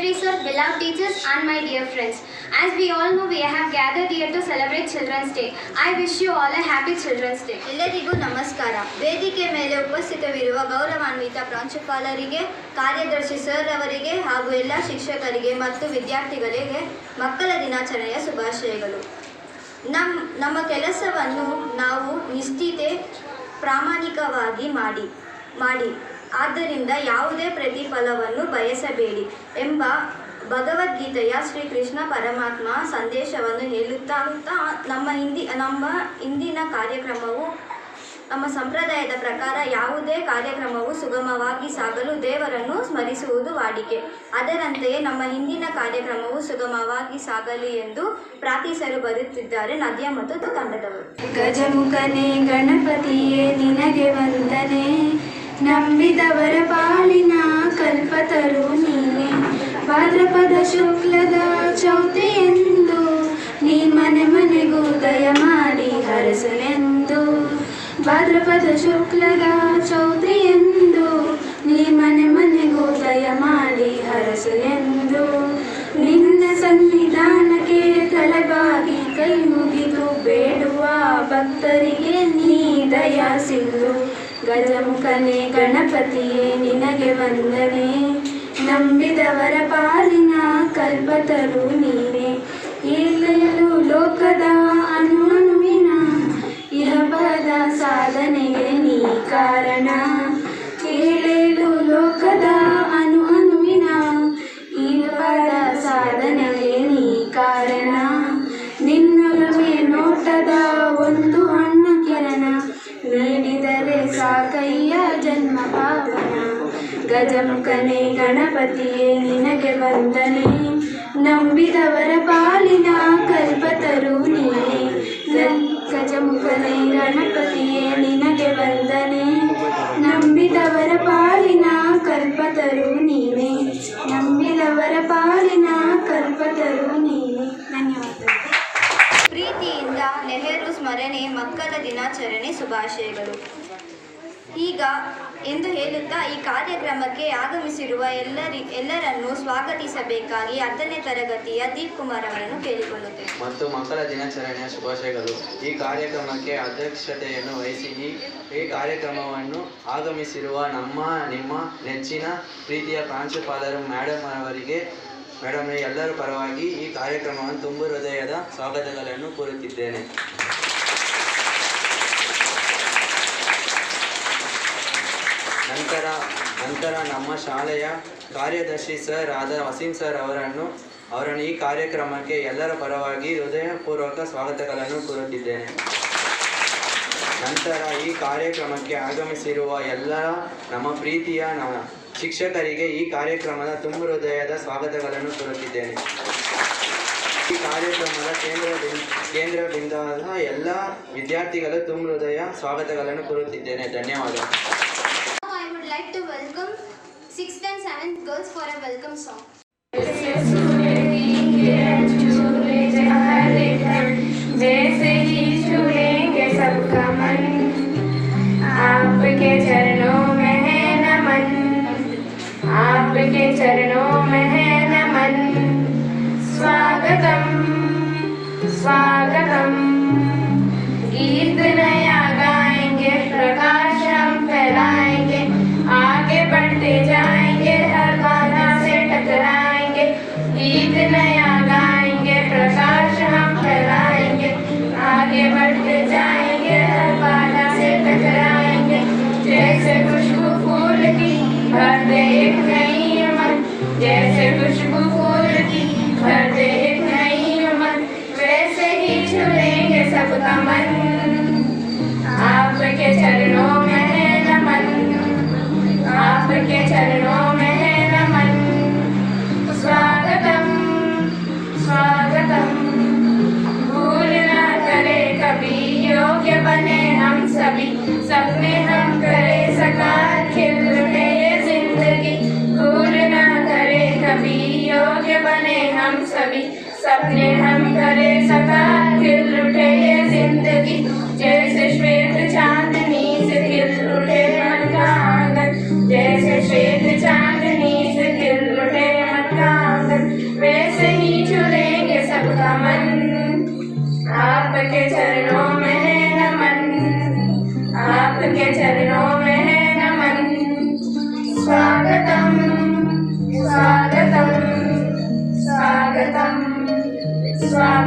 Secretary Sir, beloved teachers and my dear friends. As we all know, we have gathered here to celebrate Children's Day. I wish you all a happy Children's Day. ಎಲ್ಲರಿಗೂ ನಮಸ್ಕಾರ. ವೇದಿಕೆ ಮೇಲೆ ಉಪಸ್ಥಿತವಿರುವ ಗೌರವಾನ್ವಿತ ಪ್ರಾಂಶುಪಾಲರಿಗೆ, ಕಾರ್ಯದರ್ಶಿ sir ಅವರಿಗೆ ಹಾಗೂ ಎಲ್ಲ ಶಿಕ್ಷಕರಿಗೆ ಮತ್ತು ವಿದ್ಯಾರ್ಥಿಗಳಿಗೆ ಮಕ್ಕಳ ದಿನಾಚರಣೆಯ ಶುಭಾಶಯಗಳು. ನಮ್ಮ ಕೆಲಸವನ್ನು ನಾವು ನಿಷ್ಠಿತೆ ಪ್ರಾಮಾಣಿಕವಾಗಿ ಮಾಡಿ ಆದ್ದರಿಂದ ಯಾವುದೇ ಪ್ರತಿಫಲವನ್ನು ಬಯಸಬೇಡಿ ಎಂಬ ಭಗವದ್ಗೀತೆಯ ಶ್ರೀಕೃಷ್ಣ ಪರಮಾತ್ಮ ಸಂದೇಶವನ್ನು ಹೇಳುತ್ತಾ ನಮ್ಮ ಇಂದಿನ ಕಾರ್ಯಕ್ರಮವು ನಮ್ಮ ಸಂಪ್ರದಾಯದ ಪ್ರಕಾರ ಯಾವುದೇ ಕಾರ್ಯಕ್ರಮವು ಸುಗಮವಾಗಿ ಸಾಗಲು ದೇವರನ್ನು ಸ್ಮರಿಸುವುದು ವಾಡಿಕೆ. ಅದರಂತೆಯೇ ನಮ್ಮ ಹಿಂದಿನ ಕಾರ್ಯಕ್ರಮವು ಸುಗಮವಾಗಿ ಸಾಗಲಿ ಎಂದು ಪ್ರಾರ್ಥಿಸಲು ಬರುತ್ತಿದ್ದಾರೆ ನದಿಯಾ ಮತ್ತು ತಂಡದವರು. ಗಜಮುಖನೇ ಗಣಪತಿಯೇ ನಿನಗೆ ವಂದನೆ, ನಂಬಿದವರ ಪಾಲಿನ ಕಲ್ಪತರು ನೀನೆ. ಭಾದ್ರಪದ ಶುಕ್ಲದ ಚೌತಿಯೆಂದು ನೀ ಮನೆ ಮನೆಗೂ ದಯ ಮಾಡಿ ಹರಸಲೆಂದು. ಭಾದ್ರಪದ ಶುಕ್ಲದ ಚೌತಿಯೆಂದು ನೀ ಮನೆ ಮನೆಗೂ ದಯ ಮಾಡಿ ಹರಸಲೆಂದು. ನಿನ್ನ ಸನ್ನಿಧಾನಕ್ಕೆ ತಲೆಬಾಗಿ ಕೈ ಮುಗಿದು ಬೇಡುವ ಭಕ್ತರಿಗೆ ನೀ ದಯ ಸಿಂಧು. ಗಜಮುಖನೇ ಗಣಪತಿಯೇ ನಿನಗೆ ವಂದನೆ, ನಂಬಿದವರ ಪಾಲಿನ ಕಲ್ಪತರು ನೀನೆ. ಏಳೇಳು ಲೋಕದ ಅನುವಿನ ಇಹಪದ ಸಾಧನೆಗೆ ನೀ ಕಾರಣ. ಏಳೇಳು ಲೋಕದ ಅನುವಿನ ಇಹಪದ ಸಾಧನೆಗೆ ನೀ ಕಾರಣ. ನಿನ್ನೊಲವೇ ನೋಟದ ಒಂದು ಹಣ್ಣ ಕಿರಣ, ನೀಡಿದರೆ ಸಾಕಯ್ಯ ಜನ್ಮ ಪಾವನ. ಗಜಮುಖನೇ ಗಣಪತಿಯೇ ನಿನಗೆ ವಂದನೆ, ನಂಬಿದವರ ಪಾಲಿನ ಕಲ್ಪತರು ನೀನೆ. ಗಜಮುಖನೇ ಗಣಪತಿಯೇ ನಿನಗೆ ವಂದನೆ, ನಂಬಿದವರ ಪಾಲಿನ ಕಲ್ಪತರು ನೀನೆ. ನಂಬಿದವರ ಪಾಲಿನ ಕಲ್ಪತರು ನೀನೆ. ಧನ್ಯವಾದಗಳು. ಪ್ರೀತಿಯಿಂದ ನೆಹರು ಸ್ಮರಣೆ ಮಕ್ಕಳ ದಿನಾಚರಣೆ ಶುಭಾಶಯಗಳು. ಈಗ ಎಂದು ಹೇಳುತ್ತಾ ಈ ಕಾರ್ಯಕ್ರಮಕ್ಕೆ ಆಗಮಿಸಿರುವ ಎಲ್ಲರನ್ನೂ ಸ್ವಾಗತಿಸಬೇಕಾಗಿ 10ನೇ ತರಗತಿಯ ದೀಪ್ ಕುಮಾರ್ ಅವರನ್ನು ಕೇಳಿಕೊಳ್ಳುತ್ತೇವೆ. ಮತ್ತು ಮಕ್ಕಳ ದಿನಾಚರಣೆಯ ಶುಭಾಶಯಗಳು. ಈ ಕಾರ್ಯಕ್ರಮಕ್ಕೆ ಅಧ್ಯಕ್ಷತೆಯನ್ನು ವಹಿಸಿ ಈ ಕಾರ್ಯಕ್ರಮವನ್ನು ಆಗಮಿಸಿರುವ ನಿಮ್ಮ ನೆಚ್ಚಿನ ಪ್ರೀತಿಯ ಪ್ರಾಂಶುಪಾಲರು ಮೇಡಮ್ ಎಲ್ಲರ ಪರವಾಗಿ ಈ ಕಾರ್ಯಕ್ರಮವನ್ನು ತುಂಬು ಹೃದಯದ ಸ್ವಾಗತಗಳನ್ನು ಕೋರುತ್ತಿದ್ದೇನೆ. ನಂತರ ನಮ್ಮ ಶಾಲೆಯ ಕಾರ್ಯದರ್ಶಿ ಸರ್ ಆದ ವಸೀಂ ಸರ್ ಅವರನ್ನು ಈ ಕಾರ್ಯಕ್ರಮಕ್ಕೆ ಎಲ್ಲರ ಪರವಾಗಿ ಹೃದಯಪೂರ್ವಕ ಸ್ವಾಗತಗಳನ್ನು ಕೋರುತ್ತಿದ್ದೇನೆ. ನಂತರ ಈ ಕಾರ್ಯಕ್ರಮಕ್ಕೆ ಆಗಮಿಸಿರುವ ಎಲ್ಲ ನಮ್ಮ ಪ್ರೀತಿಯ ಶಿಕ್ಷಕರಿಗೆ ಈ ಕಾರ್ಯಕ್ರಮದ ತುಂಬು ಹೃದಯದ ಸ್ವಾಗತಗಳನ್ನು ಕೋರುತ್ತಿದ್ದೇನೆ. ಈ ಕಾರ್ಯಕ್ರಮದ ಕೇಂದ್ರ ಬಿಂದುವಾದ ಎಲ್ಲ ವಿದ್ಯಾರ್ಥಿಗಳ ತುಂಬು ಹೃದಯ ಸ್ವಾಗತಗಳನ್ನು ಕೋರುತ್ತಿದ್ದೇನೆ. ಧನ್ಯವಾದ. Like to welcome 6th and 7th girls for a welcome song. जैसे ही छूलेंगे सबका मन, आपके चरणों में है नमन, आपके चरणों में है नमन. स्वागतम स्वागतम. गीत नया गाएंगे, प्रकाश हम फैलाएंगे, आगे बढ़ते जाएंगे, हर बाधा से टकराएंगे. गीत नया गाएंगे, प्रकाश हम फैलाएंगे, आगे बढ़ते जाएंगे, हर बाधा से टकराएंगे. जैसे खुशबू फूल की भर दे एक नई अमन,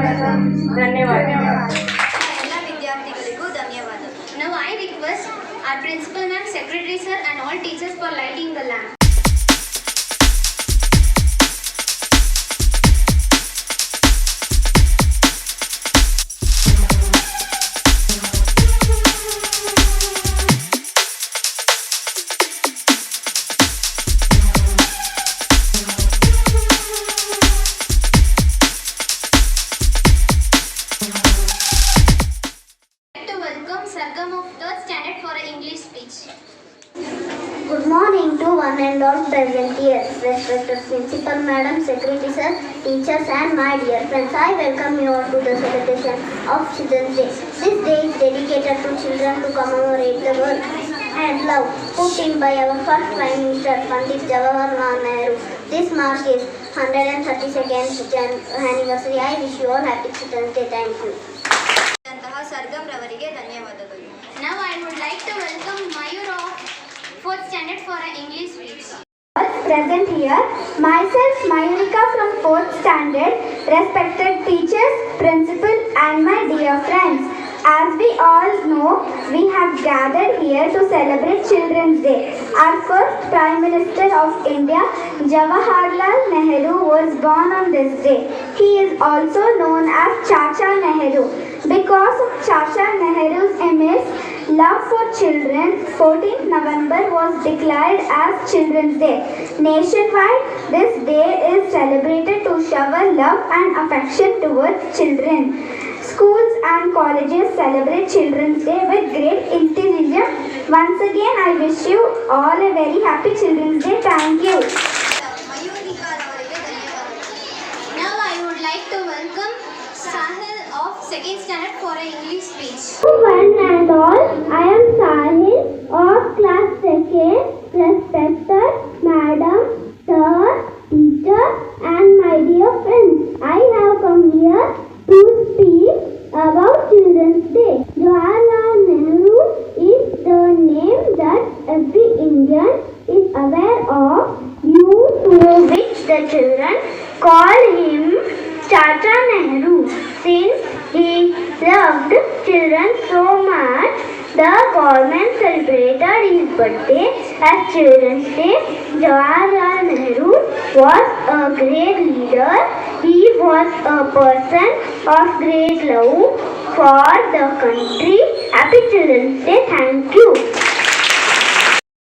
ಧನ್ಯವಾದಗಳು. ಎಲ್ಲ ವಿದ್ಯಾರ್ಥಿಗಳಿಗೂ ಧನ್ಯವಾದ. Now I request our principal ma'am, secretary sir and all teachers for lighting the lamp. To welcome Sargam of 3rd standard for an English speech. Good morning to one and all present here, respected principal madam, secretary sir, teachers and my dear friends. I welcome you all to the celebration of Children's Day. This day is dedicated to children to commemorate the work and love put in by our first Prime Minister Pandit Jawaharlal Nehru. This mark is 132nd anniversary. I wish you all happy Children's Day. Thank you. ಅಂತಹ ಸರ್ಗಮ್ ರವರಿಗೆ ಧನ್ಯವಾದಗಳು. Now I would like to welcome Mayur of 4th standard for an English speech. Present here, myself Mayurika from 4th standard, respected teachers, principal and my dear friends. As we all know, we have gathered here to celebrate Children's Day. Our first Prime Minister of India, Jawaharlal Nehru, was born on this day. He is also known as Chacha Nehru. Because of Chacha Nehru's immense love for children, 14th November was declared as Children's Day. Nationwide, this day is celebrated to shower love and affection towards children. Schools and colleges celebrate Children's Day with great enthusiasm. Once again, I wish you all a very happy Children's Day. Thank you. ಮಯೂರಿಕಾ ರವರಿಗೆ ಧನ್ಯವಾದಗಳು. Now I would like to welcome Sahil of 2nd standard for an English speech. One and all, I am Sahil of class 2nd, respected madam, sir, teacher and my dear friends. I have come here to speak about Children's Day. Jawaharlal Nehru is the name that every Indian is aware of, due to which the children call him Chacha Nehru. Since he loved children so much, the government celebrated his birthday as Children's Day. Jawaharlal Nehru was a great leader. He was a person of great love for the country. Happy Children's Day. Thank you.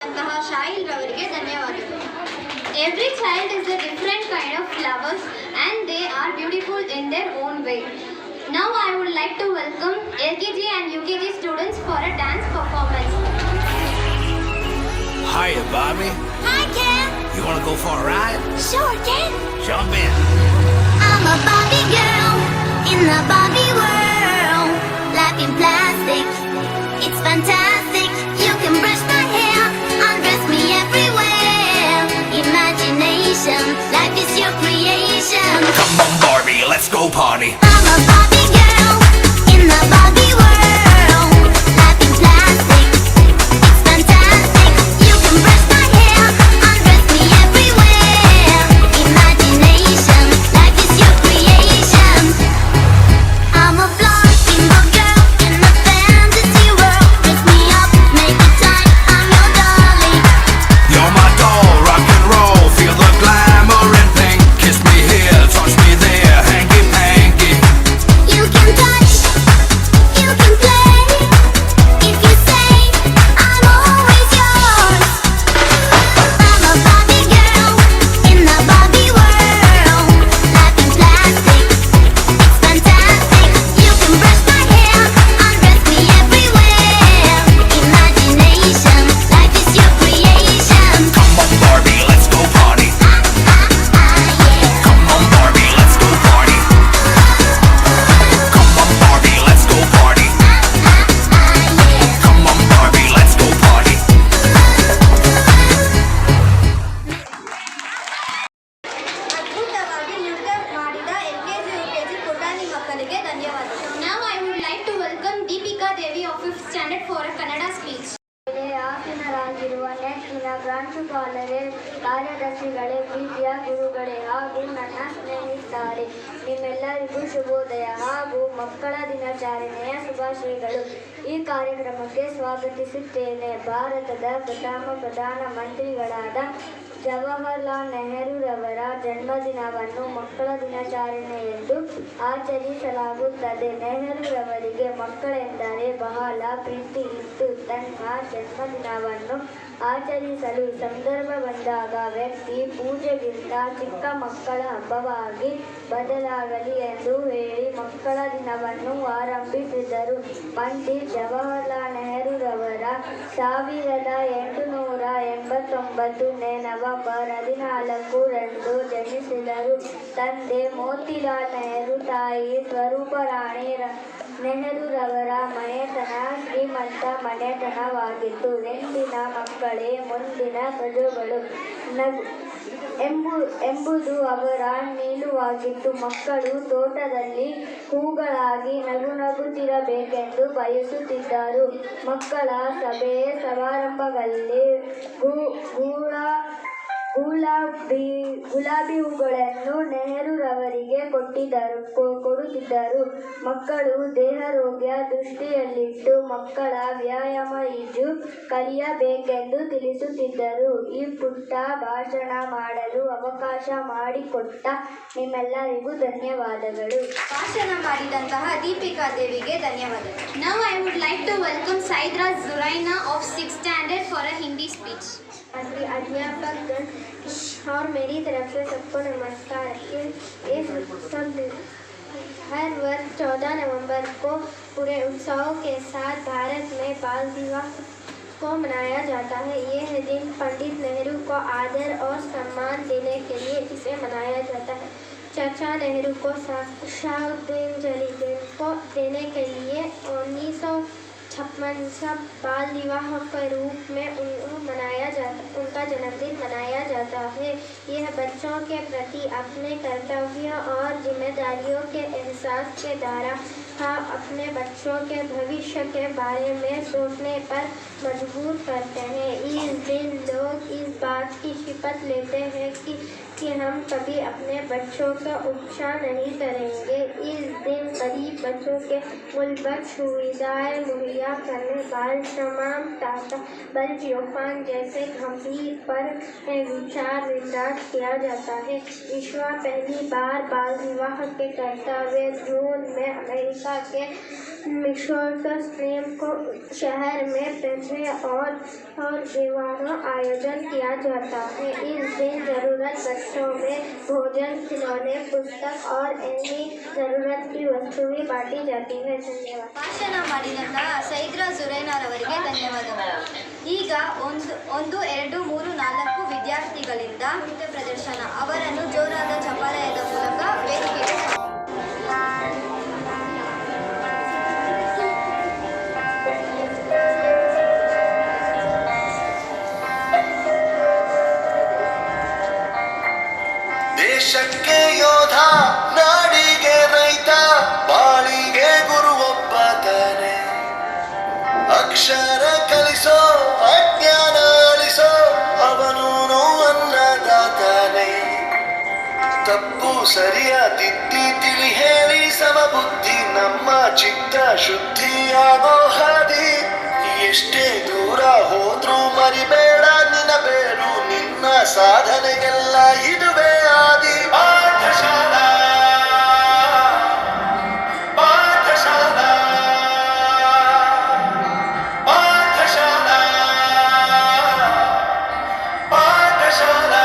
ಅಂತಹ ಶಾಹಿಲ್ ರವರಿಗೆ ಧನ್ಯವಾದಗಳು. Every child is a different kind of flowers and they are beautiful in their own way. Now I would like to welcome LKG and UKG students for a dance performance. Hiya, Bobby. Hi, Ken. You wanna go for a ride? Sure, Ken. Jump in. I'm a Barbie girl in the Barbie world. Life in plastic, it's fantastic. You can brush my hair, undress me everywhere. Imagination, life is your creation. Come on, Barbie, let's go party. I'm a Barbie girl in the Barbie world. Life in plastic, it's fantastic. You can brush my hair, undress me everywhere. Imagination, life is your creation. I'm a flying girl in a fantasy world. Dress me ನೀಡುವ ನೆಚ್ಚಿನ ಪ್ರಾಂಶುಪಾಲರೇ, ಕಾರ್ಯದರ್ಶಿಗಳೇ, ಪ್ರೀತಿಯ ಗುರುಗಳೇ ಹಾಗೂ ನನ್ನ ಸ್ನೇಹಿತರೆ, ನಿಮ್ಮೆಲ್ಲರಿಗೂ ಶುಭೋದಯ ಹಾಗೂ ಮಕ್ಕಳ ದಿನಾಚರಣೆಯ ಶುಭಾಶಯಗಳು. ಈ ಕಾರ್ಯಕ್ರಮಕ್ಕೆ ಸ್ವಾಗತಿಸುತ್ತೇನೆ. ಭಾರತದ ಪ್ರಧಾನ ಮಂತ್ರಿಗಳಾದ ಜವಾಹರ್ಲಾಲ್ ನೆಹರೂರವರ ಜನ್ಮದಿನವನ್ನು ಮಕ್ಕಳ ದಿನಾಚರಣೆ ಎಂದು ಆಚರಿಸಲಾಗುತ್ತದೆ. ನೆಹರೂರವರಿಗೆ ಮಕ್ಕಳೆಂದರೆ ಬಹಳ ಪ್ರೀತಿ ಇತ್ತು. ತನ್ನ ಜನ್ಮದಿನವನ್ನು ಆಚರಿಸಲು ಸಂದರ್ಭ ಬಂದಾಗ ವ್ಯಕ್ತಿ ಪೂಜೆಗಿಂತ ಚಿಕ್ಕ ಮಕ್ಕಳ ಹಬ್ಬವಾಗಿ ಬದಲಾಗಲಿ ಎಂದು ಹೇಳಿ ಮಕ್ಕಳ ದಿನವನ್ನು ಆರಂಭಿಸಿದರು. ಪಂಡಿತ್ ಜವಾಹರ್ಲಾಲ್ ನೆಹರೂರವರ 1889 ನವೆಂಬರ್ 14 ರಂದು ಜನಿಸಿದರು. ತಂದೆ ಮೋತಿಲಾಲ್ ನೆಹರು, ತಾಯಿ ಸ್ವರೂಪರಾಣಿ ನೆಹರೂರವರ ಮನೆತನ ಶ್ರೀಮಂತ ಮನೆತನವಾಗಿತ್ತು. ಎಂದಿನ ಮಕ್ಕಳೇ ಮುಂದಿನ ಪ್ರಜೆಗಳು ಎಂಬುದು ಅವರ ನಿಲುವಾಗಿತ್ತು. ಮಕ್ಕಳು ತೋಟದಲ್ಲಿ ಹೂಗಳಾಗಿ ನಗುನಗುತ್ತಿರಬೇಕೆಂದು ಬಯಸುತ್ತಿದ್ದರು. ಮಕ್ಕಳ ಸಭೆ ಸಮಾರಂಭಗಳಲ್ಲಿ ಗುಲಾಬಿ ಹೂಗಳನ್ನು ನೆಹರೂರವರಿಗೆ ಕೊಡುತ್ತಿದ್ದರು. ಮಕ್ಕಳು ದೇಹಾರೋಗ್ಯ ದೃಷ್ಟಿಯಲ್ಲಿಟ್ಟು ಮಕ್ಕಳ ವ್ಯಾಯಾಮ ಈಜು ಕಲಿಯಬೇಕೆಂದು ತಿಳಿಸುತ್ತಿದ್ದರು. ಈ ಪುಟ್ಟ ಭಾಷಣ ಮಾಡಲು ಅವಕಾಶ ಮಾಡಿಕೊಟ್ಟ ನಿಮ್ಮೆಲ್ಲರಿಗೂ ಧನ್ಯವಾದಗಳು. ಭಾಷಣ ಮಾಡಿದಂತಹ ದೀಪಿಕಾ ದೇವಿಗೆ ಧನ್ಯವಾದಗಳು. Now I would like to welcome Saidra Zuraina of 6th standard for a Hindi speech. अध्यापक और मेरी तरफ से सबको नमस्कार। इस हर वर्ष 14 नवंबर को पूरे उत्साहों के साथ भारत में बाल दिवस को मनाया जाता है। यह दिन पंडित नेहरू को आदर और सम्मान देने के लिए इसे मनाया जाता है। चाचा नेहरू को श्रद्धांजलि देने के लिए 1956 बाल दिवस के रूप में उनका जन्मदिन मनाया जाता है। यह बच्चों के प्रति अपने कर्तव्य और जिम्मेदारियों के एहसास के द्वारा अपने बच्चों के भविष्य के बारे में सोचने पर मजबूर करते हैं। इस दिन लोग इस बात की शपथ लेते हैं कि हम कभी अपने बच्चों का उपचार नहीं करेंगे। इस दिन गरीब बच्चों के मूलभूत सुविधाएं मुहैया करने, बाल श्रम, बल योगान जैसे गंभीर पर विचार विमर्श किया जाता है। विश्व पहली बार बाल विवाह के कर्तव्य जून में अमेरिका के मिशिगन को शहर में पहले और विवाह आयोजन किया जाता है। इस दिन जरूरत बच्चों में भोजन, खिलौने, पुस्तक और अन्य जरूरत की वस्तुएं बांटी जाती है। धन्यवाद। ಭಾಷಣ ಮಾಡಿದಂತಹ ಸೈದ್ರಾ ಜುರೈನಾರವರಿಗೆ ಧನ್ಯವಾದಗಳು. ಈಗ 1, 2, 3, 4 ವಿದ್ಯಾರ್ಥಿಗಳಿಂದ ನೃತ್ಯ ಪ್ರದರ್ಶನ. ಅವರನ್ನು ಜೋರಾದ ಚಪ್ಪಾಳೆಯ ಮೂಲಕ ವೇದಿಕೆಗೆ ದೇಶಕ್ಕೆ ಯೋಧ, ನಾಡಿಗೆ ರೈತ, ಬಾಳಿಗೆ ಗುರು ಒಬ್ಬ ತಾನೆ. ಅಕ್ಷರ ಕಲಿಸೋ, ಅಜ್ಞಾನ ಅಳಿಸೋ, ಅವನೂನು ಅನ್ನದಾತಾನೆ. ತಪ್ಪು ಸರಿಯ ತಿದ್ದಿ ತಿಳಿ ಹೇಳಿ ಸಮಬುದ್ಧಿ ನಮ್ಮ ಚಿತ್ತ ಶುದ್ಧಿಯಾಗೋ ಹಾದಿ. ಎಷ್ಟೇ ದೂರ ಹೋದ್ರೂ ಮರಿಬೇಡ ನಿನ್ನ ಬೇರು, ನಿನ್ನ ಸಾಧನೆಗೆಲ್ಲ ಇದುವೇ ಆದಿ. ಪಾಠಶಾಲಾ ಪಾಠಶಾಲಾ ಪಾಠಶಾಲಾ ಪಾಠಶಾಲಾ.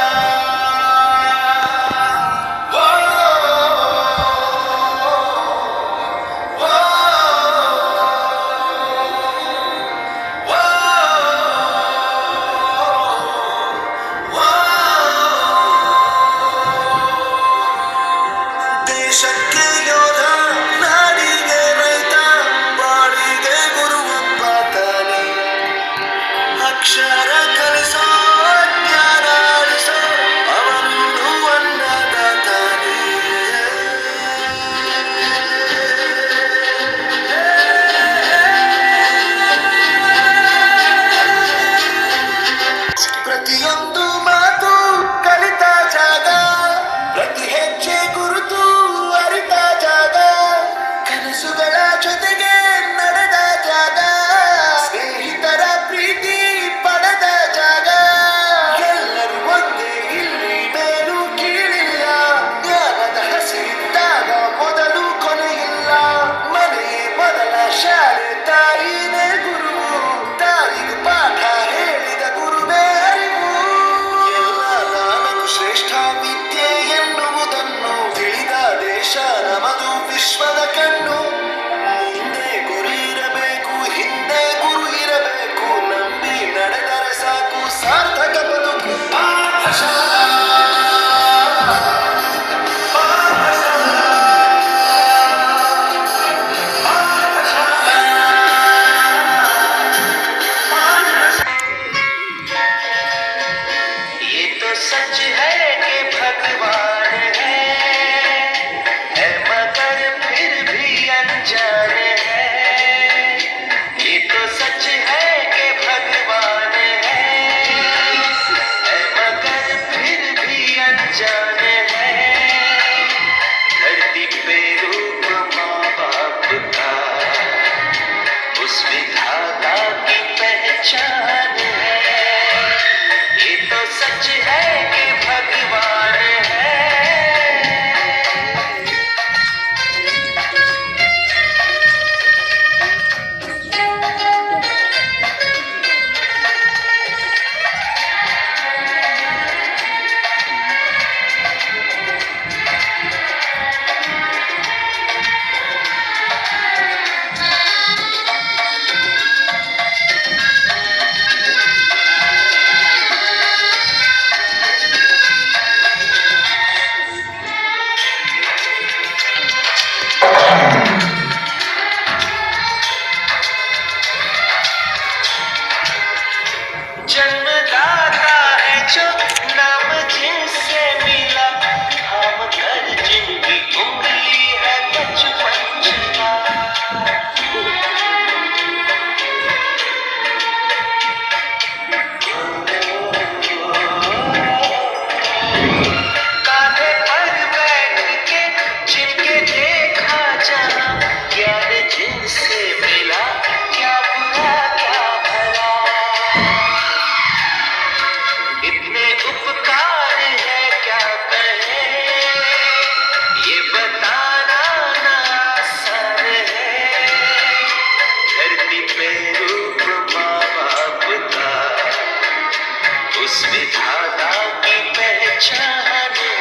उस विधाता की पहचान है,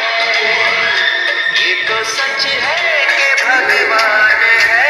ये तो सच है कि भगवान है।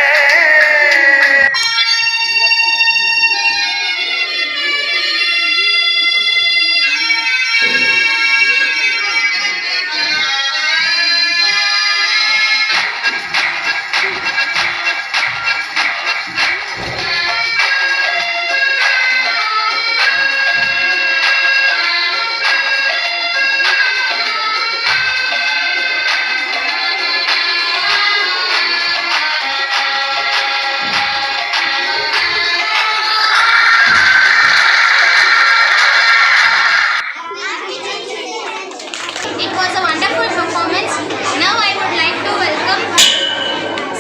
It was a wonderful performance. Now I would like to welcome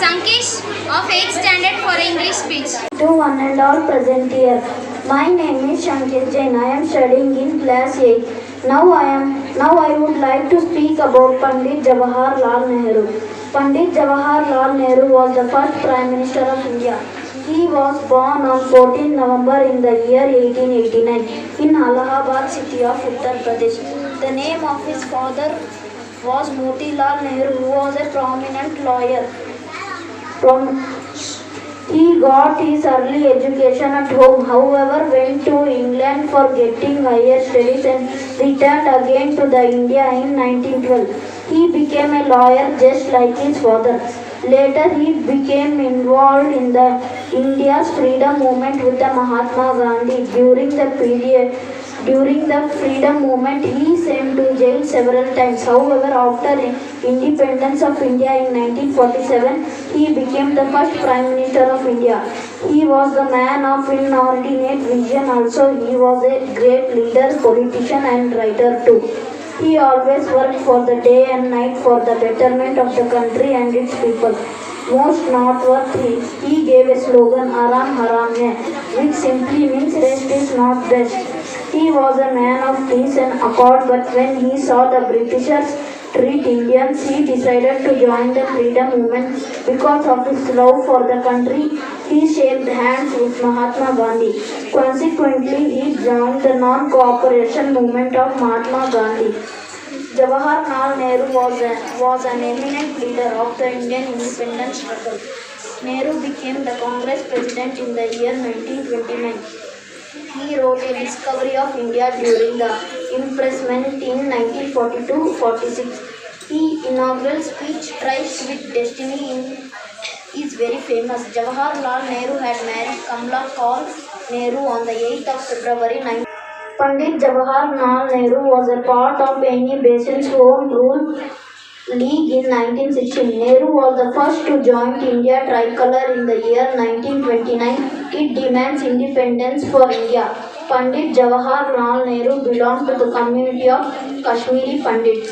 Sankesh of 8th standard for English speech. To one and all present here. My name is Shankar Jain. I am studying in class 8. Now I would like to speak about Pandit Jawaharlal Nehru. Pandit Jawaharlal Nehru was the first Prime Minister of India. He was born on 14 November in the year 1889 in Allahabad city of Uttar Pradesh. The name of his father was Motilal Nehru, who was a prominent lawyer. He got his early education at home, however went to England for getting higher studies and returned again to the India in 1912. He became a lawyer just like his father. Later he became involved in the India's freedom movement with the Mahatma Gandhi. During the freedom movement, he sent to jail several times. However, after independence of India in 1947, he became the first Prime Minister of India. He was the man of inordinate vision. Also, he was a great leader, politician and writer too. He always worked for the day and night for the betterment of the country and its people. Most noteworthy, he gave a slogan, Aram Haram Hai, which simply means rest is not best. He was a man of peace and accord, but when he saw the Britishers treat Indians, he decided to join the freedom movement. Because of his love for the country, he shook hands with Mahatma Gandhi. Consequently, he joined the non-cooperation movement of Mahatma Gandhi. Jawaharlal Nehru was an eminent leader of the Indian independence struggle. Nehru became the Congress president in the year 1929. He wrote a discovery of India during the impressment in 1942-46. His inaugural speech, Tribes with Destiny, is very famous. Jawaharlal Nehru had married Kamla Kaur Nehru on the 8th of February 19. Pandit Jawaharlal Nehru was a part of Aini Basin's Home Rule League in 1916. Nehru was the first to join India tricolor in the year 1929. It demands independence for India. Pandit Jawaharlal Nehru belonged to the community of Kashmiri Pandits.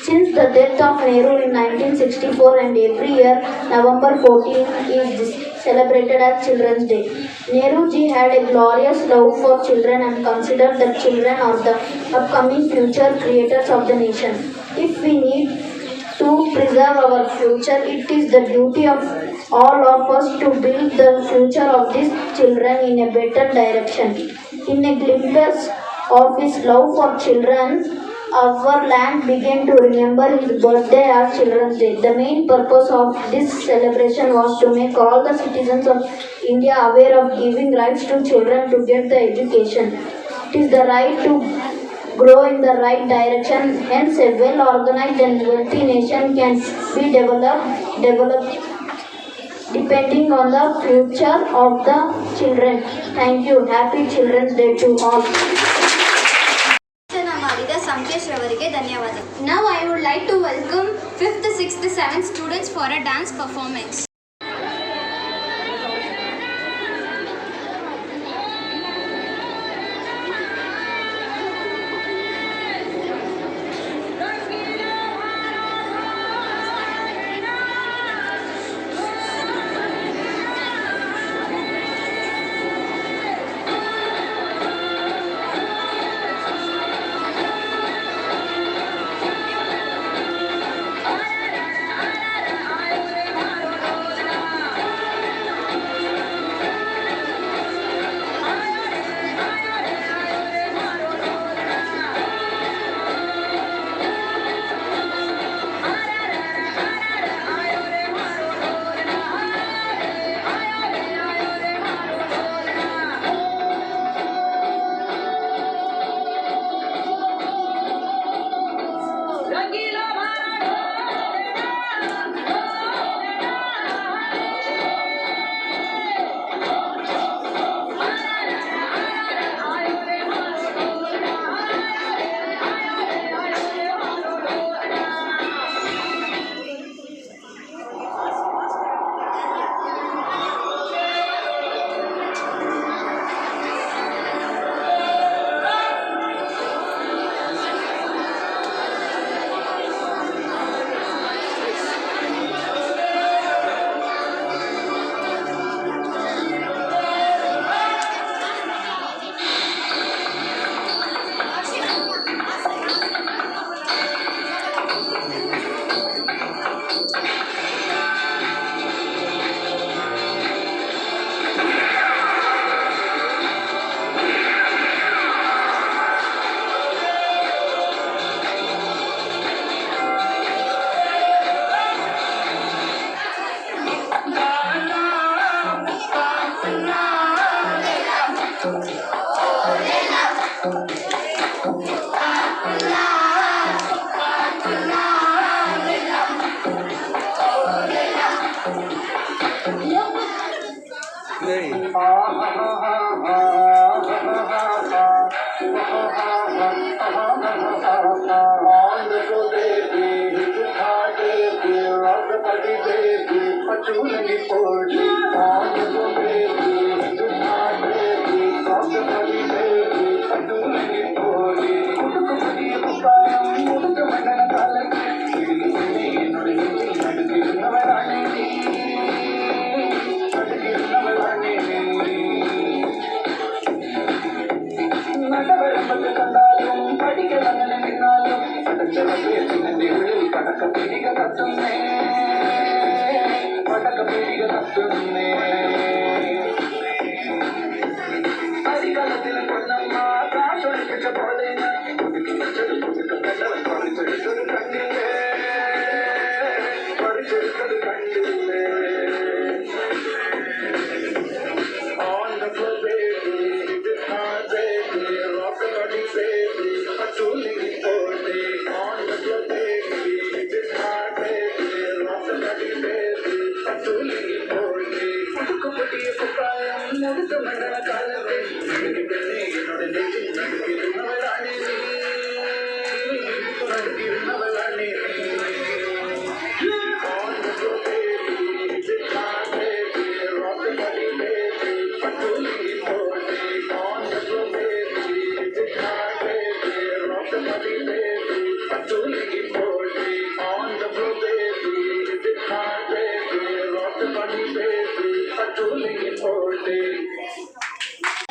Since the death of Nehru in 1964 and every year, November 14 is celebrated as Children's Day. Nehruji had a glorious love for children and considered that children are the upcoming future creators of the nation. If we need to preserve our future, it is the duty of all of us to build the future of these children in a better direction. In a glimpse of his love for children, our land began to remember his birthday as Children's Day. The main purpose of this celebration was to make all the citizens of India aware of giving rights to children to get the education. It is the right to grow in the right direction. Hence, a well-organized and wealthy nation can be developed depending on the future of the children. Thank you. Happy Children's Day to all. ಮಾಡಿದ ಸಂಕೇಶ್ ಅವರಿಗೆ ಧನ್ಯವಾದ. Now I would like to welcome 5th, 6th, 7th students for a dance performance.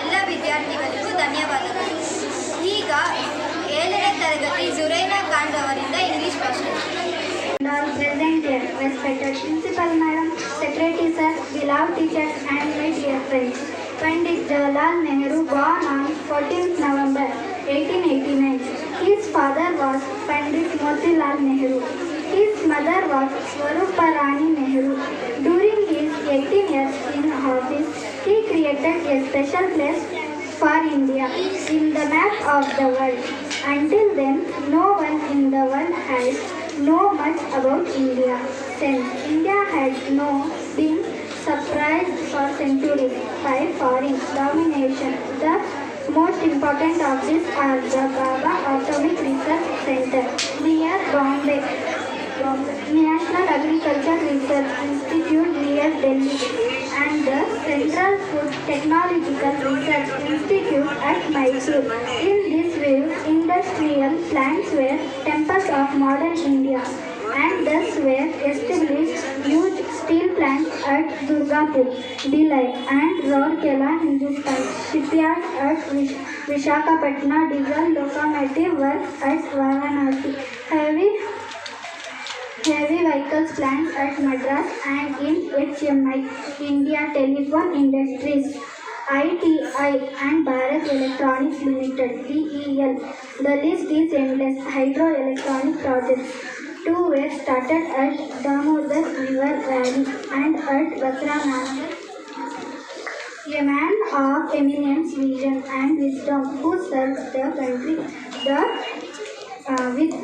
ಎಲ್ಲ ವಿದ್ಯಾರ್ಥಿಗಳಿಗೂ ಧನ್ಯವಾದಗಳು. ಈಗ 7ನೇ ತರಗತಿ ಜುರೈನಾ ಖಾನ್ ಅವರಿಂದ English ಭಾಷಣ. All present here, respected Principal Madam, Secretary Sir, beloved teachers and my dear friends. Pandit Jawaharlal Nehru born on 14th November 1889. His father was Pandit Motilal Nehru. His mother was Swarupa Rani Nehru. During his 18 years in office, he created a special place for India in the map of the world. Until then, no one in the world had known much about India, since India had been surprised for centuries by foreign domination. The most important of these are the Baba Atomic Research Center near Bombay, National Agriculture Research Institute near Delhi, and the Central Food Technological Research Institute at Mysore. In this way, industrial plants were temples of modern India, and thus were established huge steel plants at Durgapur, Bhilai, and Rourkela, Hindustan, shipyard at Visakhapatnam, diesel locomotive works at Varanasi, heavy vehicles plants at Madras, and in HMI, India Telephone Industries, ITI, and Bharat Electronics Limited, BEL. The list is endless. Hydroelectronic projects. 2 were started at Damodar River Valley and at Vakranagar. A man of eminent vision and wisdom who served the country with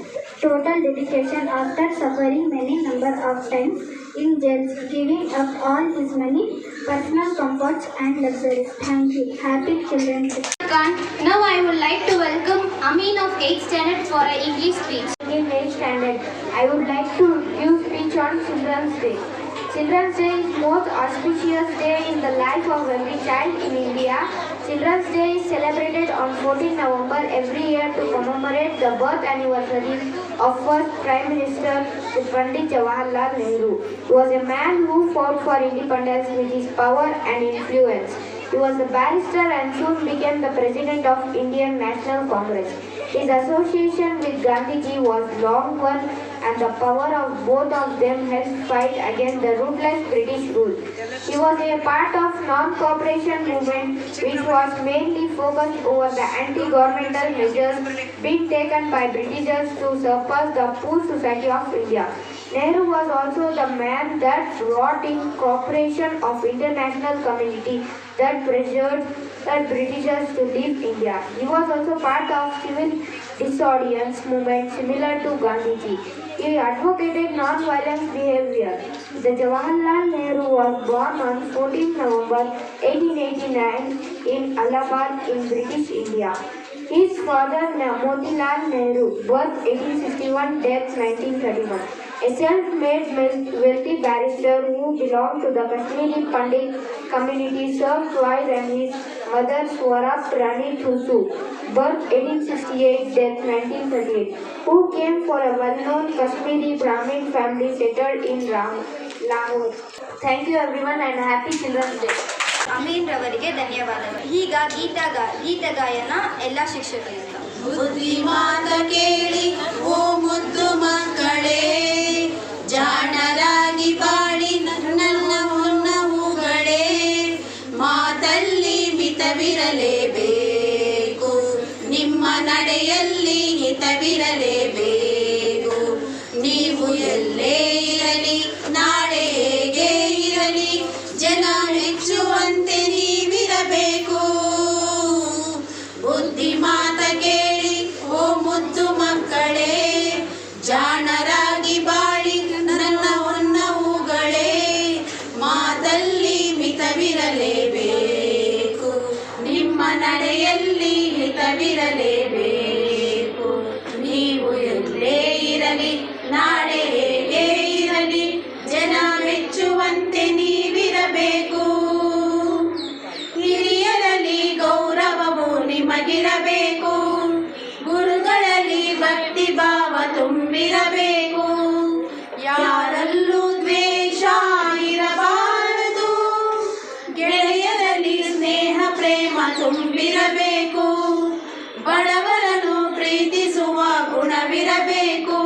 total dedication after suffering many number of times in jails, giving up all his money, personal comforts and luxuries. Thank you. Happy Children's Day. Now I would like to welcome Amin of 8th standard for an English speech. In 8th standard, I would like to give speech on Children's Day. Children's Day is most auspicious day in the life of every child in India. Children's Day is celebrated on 14 November every year to commemorate the birth anniversary of first Prime Minister Pandit Jawaharlal Nehru. He was a man who fought for independence with his power and influence. He was a barrister and soon became the President of Indian National Congress. His association with Gandhiji was long one, and the power of both of them helped fight against the ruthless British rule. He was a part of non-cooperation movement which was mainly focused over the anti-governmental measures being taken by Britishers to suppress the poor society of India. Nehru was also the man that brought in cooperation of international community that pressured the Britishers to leave India. He was also part of civil disobedience movement similar to Gandhiji. He advocated non-violent behavior. The Jawaharlal Nehru was born on 14 November 1889 in Allahabad in British India. His father Motilal Nehru, birth 1861, death 1931. A self-made wealthy barrister who belonged to the Kashmiri Pandit community, served twice, and his mother Swarat Rani Thusu, birth 1868, death 1938, who came from a well-known Kashmiri Brahmin family settled in Lahore. Thank you everyone and happy Children's Day. Amin ರವರಿಗೆ ಧನ್ಯವಾದಗಳು. ಈಗ ಗೀತಗಾಯನ ಎಲ್ಲ ಶಿಕ್ಷಕರಿಂದ. ಬುದ್ಧಿಮಾತ ಕೇಳಿ ಓ ಮುದ್ದು ಮಕ್ಕಳೇ, ಜಾಣರಾಗಿ ಬಾಳಿ ನನ್ನ ಹೂಗಳೇ, ಮಾತಲ್ಲಿ ಮಿತವಿರಲೇಬೇಕು, ನಿಮ್ಮ ನಡೆಯಲ್ಲಿ ಹಿತವಿರಲೇಬೇಕು. ನೀವು ಎಲ್ಲೇ ಇರಲಿ, ನಾಳೆ ಹೇಗೆ ಇರಲಿ, ಜನ ಮೆಚ್ಚುವಂತೆ ನೀವಿರಬೇಕು. ಬುದ್ಧಿಮಾತ ಕೇಳಿ ಓ ಮುದ್ದು ಮಕ್ಕಳೇ, ಜಾಣರಾಗಿ ಬಾಳಿ ನನ್ನ ಹೂಗಳೇ, ಮಾತಲ್ಲಿ ಮಿತವಿರಲೇಬೇಕು, ನಿಮ್ಮ ನಡೆಯಲ್ಲಿ ಹಿತವಿರಲೇಬೇಕು. ನೀವು ಎಲ್ಲೇ ಇರಲಿ, ನಾಳೆ ಹೇಗೆ ಇರಲಿ, ಜನ ಮೆಚ್ಚುವಂತೆ ನೀವಿರಬೇಕು. ಹಿರಿಯರಲ್ಲಿ ಗೌರವವು ನಿಮಗಿರಬೇಕು, ಗುರುಗಳಲ್ಲಿ ಭಕ್ತಿ ಭಾವ ತುಂಬಿರಬೇಕು. ಯಾರಲ್ಲೂ ದ್ವೇಷ ಇರಬಾರದು, ಗೆಳೆಯರಲ್ಲಿ ಸ್ನೇಹ ಪ್ರೇಮ ತುಂಬಿರಬೇಕು. ಬಡವರನ್ನು ಪ್ರೀತಿಸುವ ಗುಣವಿರಬೇಕು,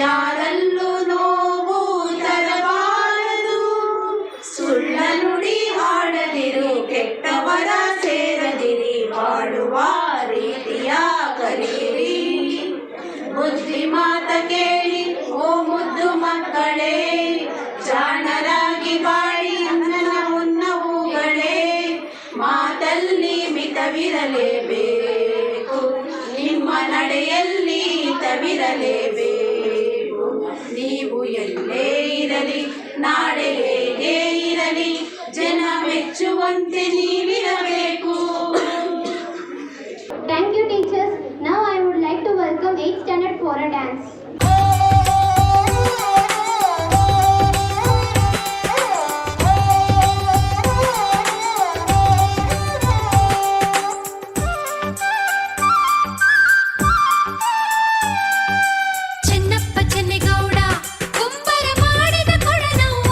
ಯಾರಲ್ಲೂ ನೋವು ತರಬಾರದು. ಸುಳ್ಳ ನುಡಿ ಆಡದಿರು, ಕೆಟ್ಟವರ ಸೇರದಿರಿ, ಬಾಳುವ ರೀತಿಯ ಕಲಿಯಿರಿ. ಬುದ್ಧಿಮಾತ ಕೇಳಿ ಓ ಮುದ್ದು ಮಕ್ಕಳೇ, ಜಾಣರಾಗಿ ಬಾಳಿ ನನ್ನ ಹೂಗಳೇ, ಮಾತಲ್ಲಿ ಮಿತವಿರಲೇಬೇಕು, ನಿಮ್ಮ ನಡೆಯಲ್ಲಿ ಹಿತವಿರಲೇಬೇಕು. ನೀವು ಎಲ್ಲೇ ಇರಲಿ, ನಾಳೆ ಹೇಗೆ ಇರಲಿ, ಜನ ಮೆಚ್ಚುವಂತೆ ನೀವಿರಬೇಕು. Thank you, teachers. Now I would like to welcome 8th standard for a dance. Chennappa ಚೆನ್ನೆಗೌಡ ಕುಂಬರ ಮಾಡಿದ ಕೊಡನವ್ವ,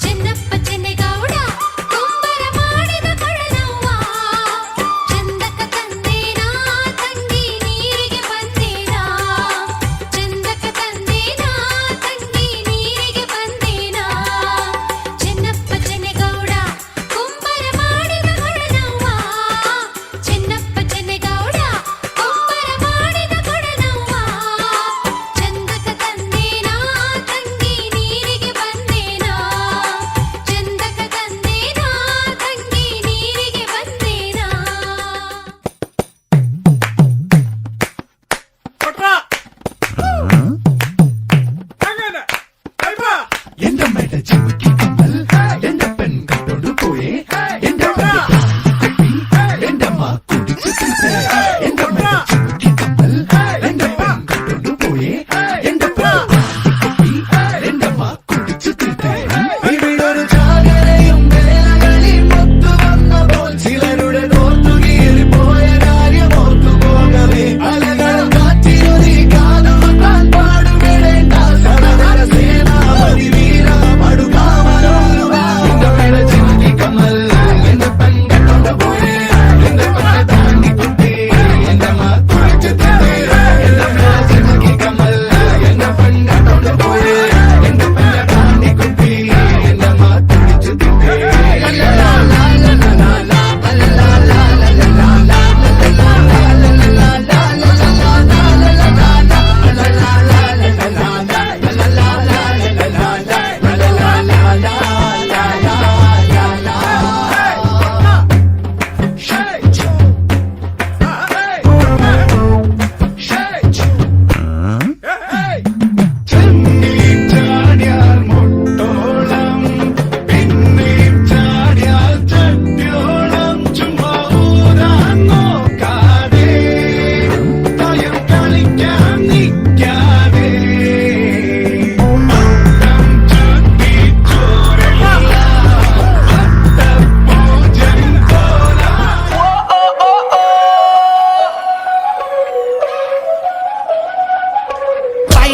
ಚೆನ್ನಪ್ಪ ಚೆನ್ನೆಗೌಡ ಕುಂಬರ ಮಾಡಿದ ಕೊಡನವ್ವ. ಚಂದಕ ತಂದೇನಾ ತಂಗಿ ನೀರಿಗೆ ಬಂದೇನಾ,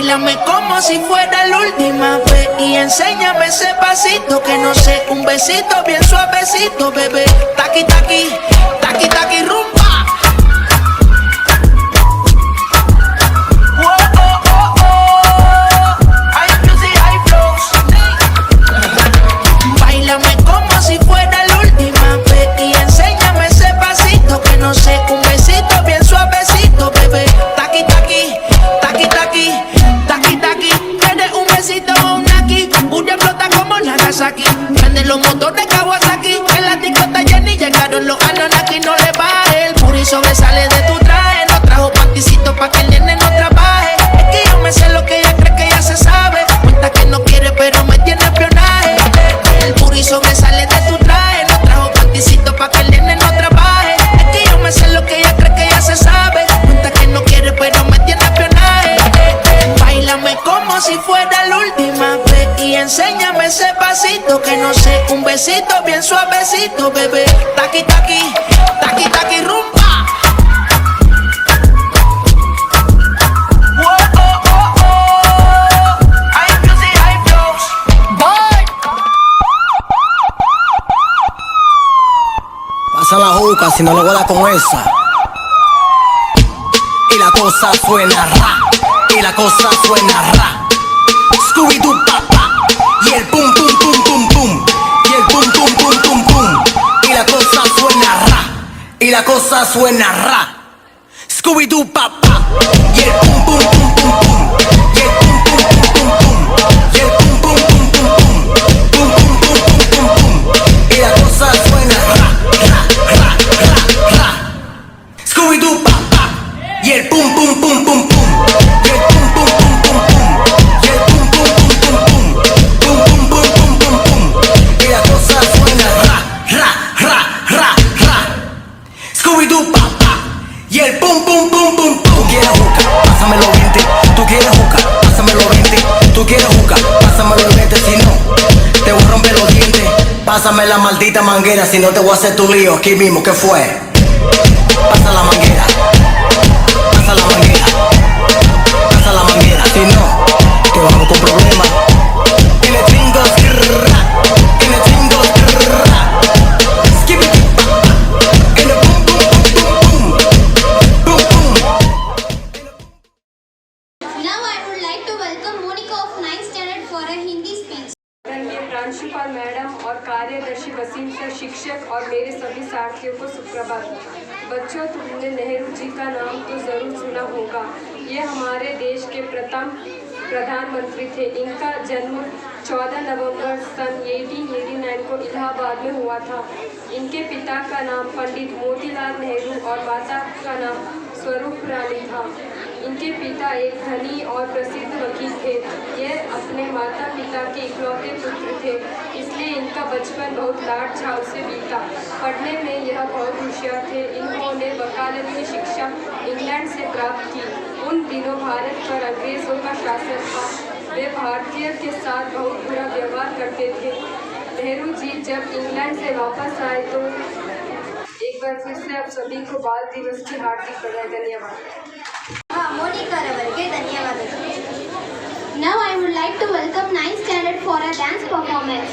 Báilame como si fuera la última vez y enséñame ese pasito que no sé, un besito bien suavecito, bebé. Taqui, taqui, taqui, taqui, rumba. Báilame como si fuera la última vez y enséñame ese pasito que no sé, un besito bien suavecito, bebé. Taqui, taqui, taqui, taqui, taqui, taqui. ¿Quieres un besito o un aquí? Una explota como Nagasaki. Prende los motores Kawasaki. En la discota Jenny llegaron los Anunnaki. No le baje, el puri sobresale de tu traje. No trajo panticito pa' que el nene no trabaje. Es que yo me sé lo que ella cree que ya se sabe. Cuenta que no quiere pero me tiene espionaje. El puri sobresale de tu traje. No trajo panticito pa' que el nene no trabaje. Es que yo me sé lo que ella cree que ya se sabe. Cuenta que no quiere pero me tiene espionaje. Báilame como si fuera la última vez y enséñame ese pasito que no sé, un besito bien suavecito, bebé. Taqui, taqui, taqui, taqui, rumba. Pasa la juca si no le voy a dar con esa. Y la cosa suena ra, y la cosa suena ra. Scooby-Doo papá, y el pum pum pum pum pum, y el pum pum pum pum pum. Y la cosa suena ra, y la cosa suena ra. Scooby-Doo papá, y el pum pum pum pum pum, y el pum pum pum pum pum, y el pum pum pum pum pum, pum pum pum pum pum pum. Y la cosa suena ra, ra, ra, ra, ra. Scooby-Doo papá, y el pum pum pum pum pum, y el pum pum pum pum pum, y el pum pum pum pum pum, pum pum pum pum pum pum. Y la cosa suena ra, ra, ra, ra, ra. Scooby-Doo papá, y el pum pum pum pum pum. Tú quieres juca, pásame los 20. Tú quieres juca, pásame los 20. Tú quieres juca, pásame los 20. Si no, te voy a romper los dientes. Pásame la maldita manguera, si no te voy a hacer tu lío aquí mismo. ¿Qué fue? Pasa la manguera, pasa la manguera, pasa la manguera. Si no, te vamos con problemas. En el tringo, en el tringo, skip it, en el boom boom boom boom boom boom. Now I would like to welcome Monica of 9th standard for a Hindi speech. आदरणीय प्रांशुपाल madam और कार्यदर्शी Wasim sir, शिक्षक और मेरे सभी साथियों को सुप्रभात। बच्चों, तुमने नेहरू जी का नाम तो ज़रूर सुना होगा। ये हमारे देश के प्रथम प्रधानमंत्री थे। इनका जन्म 14 नवंबर सन 1889 को इलाहाबाद में हुआ था। इनके पिता का नाम पंडित मोतीलाल नेहरू और माता का नाम स्वरूप रानी था। इनके पिता एक धनी और प्रसिद्ध वकील थे। ये अपने माता पिता के इकलौते पुत्र थे, इसलिए इनका बचपन बहुत लाड छाव से बीता। पढ़ने में यह बहुत होशियार थे। इन्होंने वकालत की शिक्षा इंग्लैंड से प्राप्त की। उन दिनों भारत पर अंग्रेज़ों का शासन था। वे भारतीय के साथ बहुत बुरा व्यवहार करते थे। नेहरू जी जब इंग्लैंड से वापस आए तो एक बार फिर से आप सभी को बाल दिवस की हार्दिक बधाई। धन्यवाद। ಮೋನಿಕಾ ರವರಿಗೆ ಧನ್ಯವಾದಗಳು. Now I would like to welcome 9th standard for a dance performance.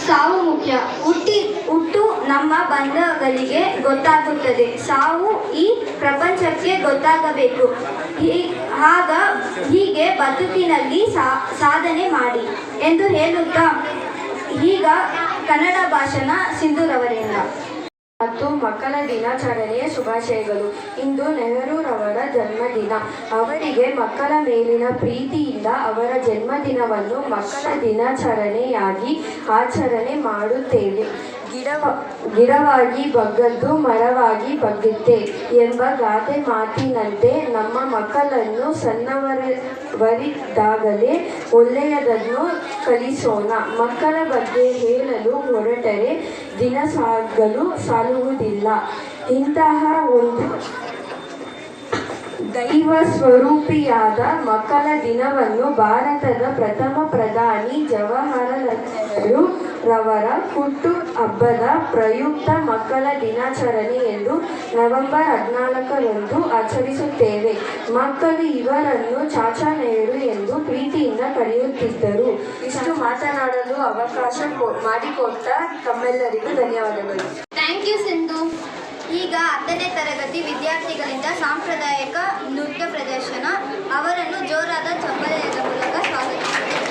ಸಾವು ಮುಖ್ಯ. ಹುಟ್ಟು ನಮ್ಮ ಬಂಧಗಳಿಗೆ ಗೊತ್ತಾಗುತ್ತದೆ. ಸಾವು ಈ ಪ್ರಪಂಚಕ್ಕೆ ಗೊತ್ತಾಗಬೇಕು. ಹೀಗೆ ಬದುಕಿನಲ್ಲಿ ಸಾಧನೆ ಮಾಡಿ ಎಂದು ಹೇಳುತ್ತಾ ಈಗ ಕನ್ನಡ ಭಾಷಣ ಸಿಂಧೂರವರಿಂದ. ಮತ್ತು ಮಕ್ಕಳ ದಿನಾಚರಣೆಯ ಶುಭಾಶಯಗಳು. ಇಂದು ನೆಹರೂರವರ ಜನ್ಮದಿನ. ಅವರಿಗೆ ಮಕ್ಕಳ ಮೇಲಿನ ಪ್ರೀತಿಯಿಂದ ಅವರ ಜನ್ಮದಿನವನ್ನು ಮಕ್ಕಳ ದಿನಾಚರಣೆಯಾಗಿ ಆಚರಣೆ ಮಾಡುತ್ತೇವೆ. ಗಿಡವಾಗಿ ಬಗ್ಗದ್ದು ಮರವಾಗಿ ಬಗ್ಗುತ್ತೆ ಎಂಬ ಗಾದೆ ಮಾತಿನಂತೆ ನಮ್ಮ ಮಕ್ಕಳನ್ನು ಸಣ್ಣವರಿದ್ದಾಗಲೇ ಒಳ್ಳೆಯದನ್ನು ಕಲಿಸೋಣ. ಮಕ್ಕಳ ಬಗ್ಗೆ ಹೇಳಲು ಹೊರಟರೆ ದಿನ ಸಾಲುವುದಿಲ್ಲ. ಇಂತಹ ಒಂದು ದೈವ ಸ್ವರೂಪಿಯಾದ ಮಕ್ಕಳ ದಿನವನ್ನು ಭಾರತದ ಪ್ರಥಮ ಪ್ರಧಾನಿ ಜವಾಹರಲಾಲ್ ನೆಹರು ರವರ ಹುಟ್ಟು ಹಬ್ಬದ ಪ್ರಯುಕ್ತ ಮಕ್ಕಳ ದಿನಾಚರಣೆ ಎಂದು ನವೆಂಬರ್ 14ರಂದು ಆಚರಿಸುತ್ತೇವೆ. ಮಕ್ಕಳು ಇವರನ್ನು ಚಾಚಾ ನೆಹರು ಎಂದು ಪ್ರೀತಿಯಿಂದ ಕರೆಯುತ್ತಿದ್ದರು. ಇಷ್ಟು ಮಾತನಾಡಲು ಅವಕಾಶ ಮಾಡಿಕೊಟ್ಟ ತಮ್ಮೆಲ್ಲರಿಗೂ ಧನ್ಯವಾದಗಳು. Thank you Sindhu. ಈಗ 10ನೇ ತರಗತಿ ವಿದ್ಯಾರ್ಥಿಗಳಿಂದ ಸಾಂಪ್ರದಾಯಿಕ ನೃತ್ಯ ಪ್ರದರ್ಶನ. ಅವರನ್ನು ಜೋರಾದ ಚಪ್ಪಾಳೆಯ ಮೂಲಕ ಸ್ವಾಗತಿಸುತ್ತೇವೆ.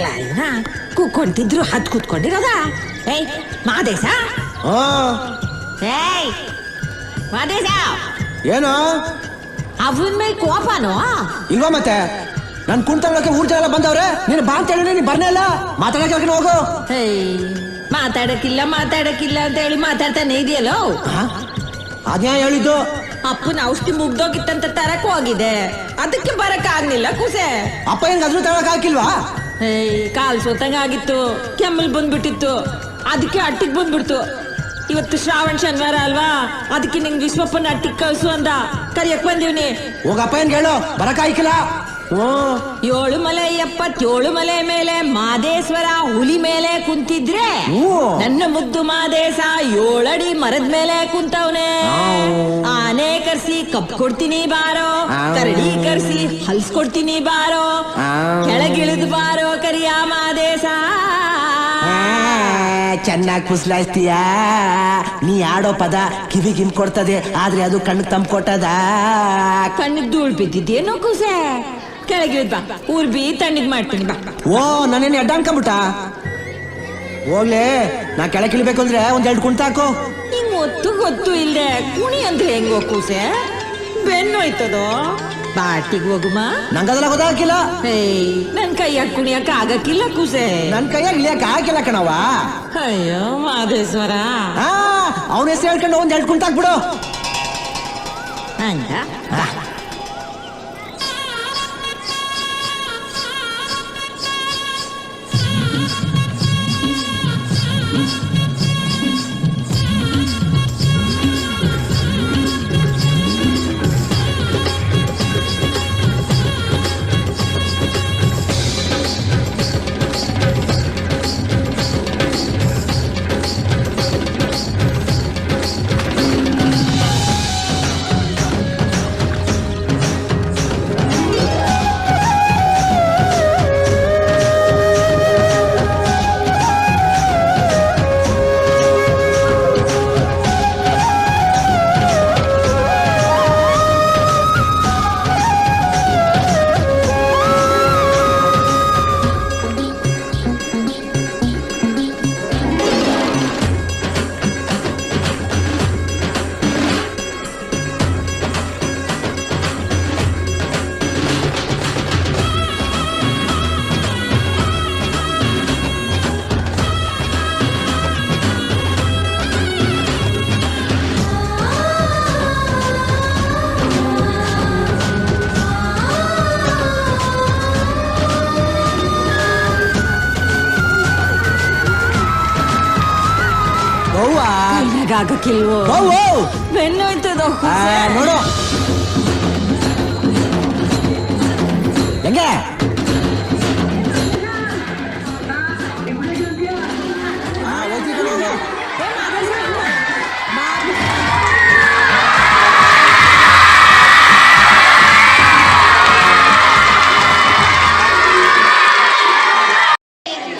ಇದೆಯಲ್ಲ ಇವನ ಕೂತ್ಕೊಂತಿದ್ರು ಹತ್ ಕೂತ್ಕೊಂಡಿರೋದ. ಏಯ್ ಮಾದೇಶ, ಏಯ್ ಮಾದೇಶ, ಏನು ಅವನ ಮೇಲೆ ಕೋಪನೋ ಇಲ್ವಾ? ಮತ್ತೆ ನನ್ ಕುಂತಕ್ಕೆ ಊರ್ ಜನ ಎಲ್ಲ ಬಂದವ್ರೆ, ನೀನು ಬಾ ಅಂತ ಹೇಳಿದ್ರೆ ನೀನ್ ಬರ್ನೇ ಇಲ್ಲ. ಮಾತಾಡಕ್ಕೆ ಹೋಗು. ಮಾತಾಡಕ್ಕಿಲ್ಲ ಅಂತ ಹೇಳಿ ಮಾತಾಡ್ತಾನೆ ಇದೆಯಲ್ಲೋ. ಅದ್ಯಾ ಹೇಳಿದ್ದು? ಅಪ್ಪನ ಔಷಧಿ ಮುಗ್ದೋಗಿತ್ತಂತ ತರಕ್ ಹೋಗಿದೆ, ಅದಕ್ಕೆ ಬರಕ್ ಆಗ್ಲಿಲ್ಲ ಕೂಸೆ. ಅಪ್ಪ ಏನ್ ಅದ್ರ ತರಕ್ ಹಾಕಿಲ್ವಾ? ಕಾಲ್ ಸೋತಂಗ ಆಗಿತ್ತು, ಕೆಮ್ಮಲ್ ಬಂದ್ಬಿಟ್ಟಿತ್ತು, ಅದಕ್ಕೆ ಅಟ್ಟಿಗೆ ಬಂದ್ಬಿಡ್ತು. ಇವತ್ತು ಶ್ರಾವಣ ಶನಿವಾರ ಅಲ್ವಾ, ಅದಕ್ಕೆ ನಿಂಗೆ ವಿಶ್ವಪ್ಪನ ಅಟ್ಟಿಗೆ ಕಳ್ಸು ಅಂದ, ಕರಿಯಕ್ ಬಂದಿವ್ನಿ. ಹೋಗಪ್ಪ ಏನ್ ಹೇಳು, ಬರಕ್ ಆಯ್ಕಿಲ್ಲ. 7 ಮಲೆ 77 ಮಲೆ ಮೇಲೆ ಮಾದೇಶ್ವರ ಹುಲಿ ಮೇಲೆ ಕುಂತಿದ್ರೆ ನನ್ನ ಮುದ್ದು ಮಾದೇಶ 7 ಅಡಿ ಮರದ ಮೇಲೆ ಕುಂತವ್ನೆ. ಆನೆ ಕರ್ಸಿ ಕಪ್ ಕೊಡ್ತೀನಿ ಬಾರೋ, ಕರಡಿ ಕರ್ಸಿ ಹಲ್ಸ್ಕೊಡ್ತೀನಿ ಬಾರೋ, ಕೆಳಗಿಳಿದು ಬಾರೋ ಕರಿಯ ಮಾದೇಶ. ಚೆನ್ನಾಗಿ ಕುಸ್ಲಾಯ್ತೀಯ. ನೀ ಆಡೋ ಪದ ಕಿವಿಗಿಮ್ ಕೊಡ್ತದೆ, ಆದ್ರೆ ಅದು ಕಣ್ಣಿಗೆ ತಂಪು ಕೊಟ್ಟದ. ಕಣ್ಣಿಗೆ ಧೂಳ್ ಬಿದ್ದಿದ್ದೇನೋ ಕೂಸೆ, ಕೆಳಗಿಳಿದ್ ಬಾ, ಊರ್ಬಿ ತಣ್ಣಗ್ ಮಾಡ್ತೀನಿ ಬಾ. ಓ ನಾನೇನು ಅಡ್ಡ ಅನ್ಕೊಂಬಿಟ್ಟ? ಹೋಗ್ಲೇ, ನಾ ಕೆಳಗೆ ಇಳಿಬೇಕು ಅಂದ್ರೆ 1-2 ಕುಂತ ಹಾಕು. ಹಿಂಗ್ ಗೊತ್ತು ಇಲ್ದೆ ಕುಣಿ ಅಂದ್ರೆ ಹೆಂಗೋ ಕೂಸೆ, ಬೆನ್ನೋಯ್ತದೋ. ಬಾಟಿಗೆ ಹೋಗುಮ, ನಂಗದೆಲ್ಲ ಗೊತ್ತಾಗಿಲ್ಲ. ನನ್ ಕೈಯಾಗ ಕುಣಿಯಕ ಆಗಕ್ಕಿಲ್ಲ ಕೂಸೆ, ನನ್ ಕೈಯಾಗ ಇಳಿಯಕ ಆಗಿಲ್ಲ ಕಣವ. ಅಯ್ಯೋ ಮಾದೇಶ್ವರ, ಅವನ ಹೆಸರು ಹೇಳ್ಕೊಂಡು 1-2 ಕುಂತ ಹಾಕ್ಬಿಡು. ಹಂಗ ಆಗಕ್ಕಿಲ್ವೋ? ಬೆನ್ನೋಯ್ತದೋ ನೋಡು ಹೆಂಗೆ.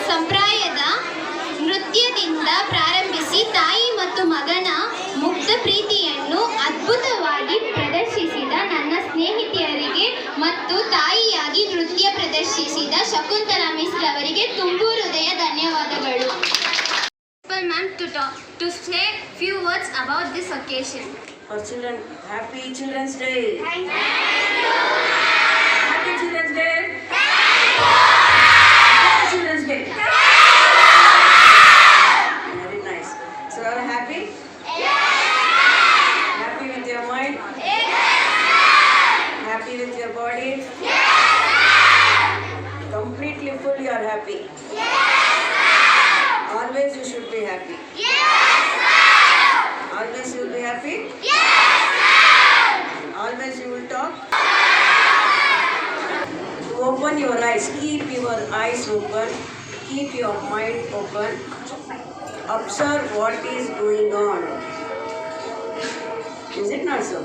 ಸಂಪ್ರದಾಯದ ನೃತ್ಯದಿಂದ ಪ್ರಾರಂಭಿಸಿ ತಾಯಿ ಮತ್ತು ಮಗನ ಮುಗ್ಧ ಪ್ರೀತಿಯನ್ನು ಅದ್ಭುತವಾಗಿ ಪ್ರದರ್ಶಿಸಿದ ನನ್ನ ಸ್ನೇಹಿತೆಯರಿಗೆ ಮತ್ತು ತಾಯಿಯಾಗಿ ನೃತ್ಯ ಪ್ರದರ್ಶಿಸಿದ ಶಕುಂತಲಾ ಮಿಸ್ ಅವರಿಗೆ ತುಂಬು ಹೃದಯ ಧನ್ಯವಾದಗಳು. Ma'am, to say few words about this occasion. For children, happy Children's Day. Thank you. Happy Children's Day. Happy Children's Day. Very nice. So are you happy? Yes. Happy with your mind? Yes. Happy with your body? Yes. Completely full you are happy? Yes. Always you should be happy? Yes. Always you will be happy? Yes. Always you will talk? Open your eyes. Keep your eyes open. Keep your mind open. Observe what is going on. Is it not so?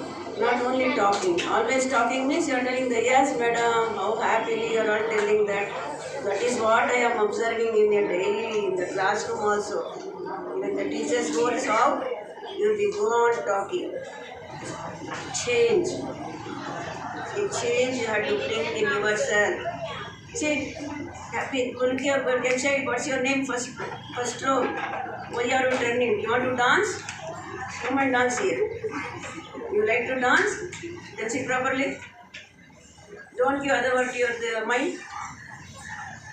Not only talking. Always talking means you are telling the yes madam, how happily you are all telling that. That is what I am observing in your daily, in the classroom also. When the teachers goes out, you will be go on talking. Change. A change you have to bring in yourself. Sit. Happy. Kulki, what's your name? First row. Why are you turning? You want to dance? Come and dance here. You like to dance? Then sit properly. Don't give other word to your mind.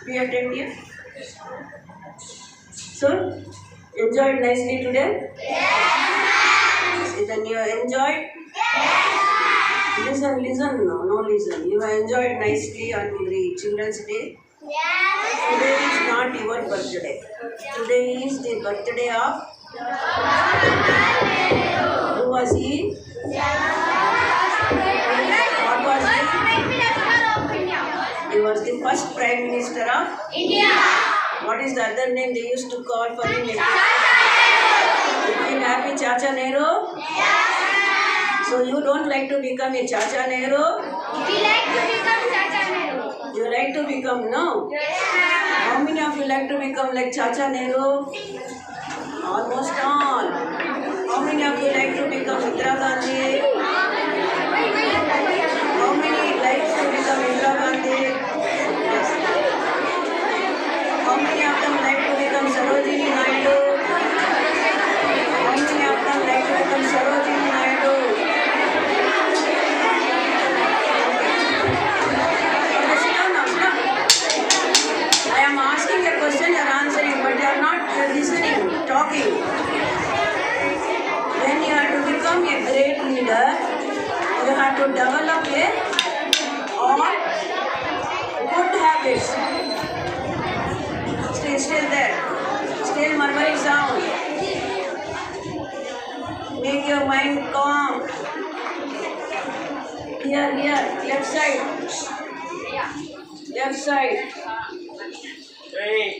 Be attentive. So, enjoyed nicely today? Yes. Then you enjoyed? Yes. Listen. No listen. You have enjoyed nicely on the Children's Day? Yes. Today is not your birthday. Today is the birthday of? Who was he? What was he? He was the first Prime Minister of India. What is the other name they used to call for him? Happy Chacha Nehru? Yes. So you don't like to become a Chacha Nehru? We like to become Chacha Nehru. You like to become, no? Yes. How many of you like to become like Chacha Nehru? Almost all. How many of you like to become Indira Gandhi? How many like to become Indira Gandhi? Yes. How many of them like to become Sarojini Naidu? How many of them like to become Sarojini Naidu? Okay, sit down now, sit down. I am asking a question, you are answering, but you are not listening, talking. When you have to become a great leader, you have to develop all good habits. Stay there. Still murmuring sound. Make your mind calm. Here, left side. Left side.